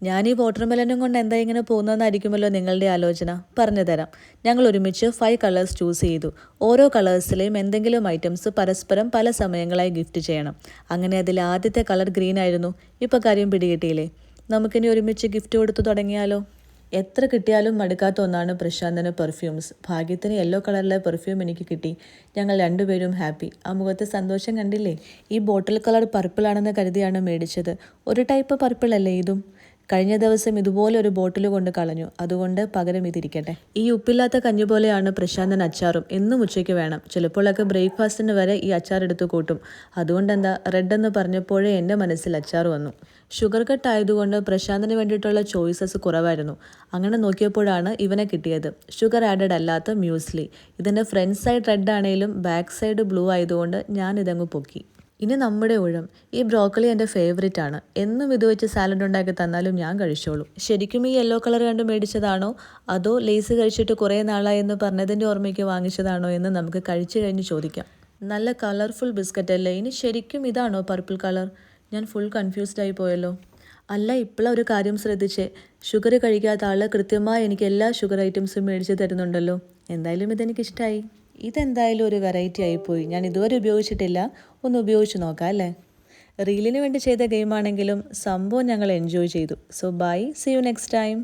ഞാൻ ഈ വാട്ടർമെലനും കൊണ്ട് എന്താ ഇങ്ങനെ പോകുന്നതെന്നായിരിക്കുമല്ലോ നിങ്ങളുടെ ആലോചന. പറഞ്ഞു തരാം. ഞങ്ങൾ ഒരുമിച്ച് 5 കളേഴ്സ് ചൂസ് ചെയ്തു. ഓരോ കളേഴ്സിലെയും എന്തെങ്കിലും ഐറ്റംസ് പരസ്പരം പല സമയങ്ങളായി ഗിഫ്റ്റ് ചെയ്യണം. അങ്ങനെ അതിൽ ആദ്യത്തെ കളർ ഗ്രീൻ ആയിരുന്നു. ഇപ്പോൾ കാര്യം പിടികിട്ടിയില്ലേ? നമുക്കിനി ഒരുമിച്ച് ഗിഫ്റ്റ് കൊടുത്തു തുടങ്ങിയാലോ? എത്ര കിട്ടിയാലും മടുക്കാത്ത ഒന്നാണ് പ്രശാന്തന് പെർഫ്യൂംസ്. ഭാഗ്യത്തിന് യെല്ലോ കളറിലെ പെർഫ്യൂം എനിക്ക് കിട്ടി. ഞങ്ങൾ രണ്ടുപേരും ഹാപ്പി. ആ മുഖത്തെ സന്തോഷം കണ്ടില്ലേ? ഈ ബോട്ടിൽ കളർ പർപ്പിളാണെന്ന് കരുതിയാണ് മേടിച്ചത്. ഒരു ടൈപ്പ് പർപ്പിളല്ലേ ഇതും? കഴിഞ്ഞ ദിവസം ഇതുപോലെ ഒരു ബോട്ടിൽ കൊണ്ട് കളഞ്ഞു. അതുകൊണ്ട് പകരം ഇതിരിക്കട്ടെ. ഈ ഉപ്പില്ലാത്ത കഞ്ഞി പോലെയാണ് പ്രശാന്തൻ അച്ചാറും. എന്നും ഉച്ചയ്ക്ക് വേണം. ചിലപ്പോഴൊക്കെ ബ്രേക്ക്ഫാസ്റ്റിന് വരെ ഈ അച്ചാർ എടുത്ത് കൂട്ടും. അതുകൊണ്ടെന്താ, റെഡ് എന്ന് പറഞ്ഞപ്പോഴേ എൻ്റെ മനസ്സിൽ അച്ചാർ വന്നു. ഷുഗർ കട്ട് ആയതുകൊണ്ട് പ്രശാന്തിന് വേണ്ടിയിട്ടുള്ള ചോയ്സസ് കുറവായിരുന്നു. അങ്ങനെ നോക്കിയപ്പോഴാണ് ഇവനെ കിട്ടിയത്. ഷുഗർ ആഡഡ് അല്ലാത്ത മ്യൂസ്ലി. ഇതിൻ്റെ ഫ്രണ്ട് സൈഡ് റെഡ് ആണെങ്കിലും ബാക്ക് സൈഡ് ബ്ലൂ ആയതുകൊണ്ട് ഞാൻ ഇതങ്ങ് പൊക്കി. ഇനി നമ്മുടെ ഊഴം. ഈ ബ്രോക്കലി എൻ്റെ ഫേവറേറ്റ് ആണ്. എന്നും ഇത് വെച്ച് സാലഡ് ഉണ്ടാക്കി തന്നാലും ഞാൻ കഴിച്ചോളും. ശരിക്കും ഈ യെല്ലോ കളർ കണ്ട് മേടിച്ചതാണോ അതോ ലേസ് കഴിച്ചിട്ട് കുറേ നാളായി എന്ന് പറഞ്ഞതിൻ്റെ ഓർമ്മയ്ക്ക് വാങ്ങിച്ചതാണോ എന്ന് നമുക്ക് കഴിച്ചു കഴിഞ്ഞ് ചോദിക്കാം. നല്ല കളർഫുൾ ബിസ്ക്കറ്റ് അല്ലേ? ഇനി ശരിക്കും ഇതാണോ പർപ്പിൾ കളർ? ഞാൻ ഫുൾ കൺഫ്യൂസ്ഡ് ആയി പോയല്ലോ. അല്ല, ഇപ്പോഴാണ് ഒരു കാര്യം ശ്രദ്ധിച്ചേ. ഷുഗർ കഴിക്കാത്ത ആൾ കൃത്യമായി എനിക്ക് എല്ലാ ഷുഗർ ഐറ്റംസും മേടിച്ച് തരുന്നുണ്ടല്ലോ. എന്തായാലും ഇതെനിക്കിഷ്ടമായി. ഇതെന്തായാലും ഒരു വെറൈറ്റി ആയിപ്പോയി. ഞാൻ ഇതുവരെ ഉപയോഗിച്ചിട്ടില്ല. ഒന്ന് ഉപയോഗിച്ച് നോക്കാം അല്ലേ? റീലിന് വേണ്ടി ചെയ്ത ഗെയിമാണെങ്കിലും സംഭവം ഞങ്ങൾ എൻജോയ് ചെയ്തു. So bye, see you next time.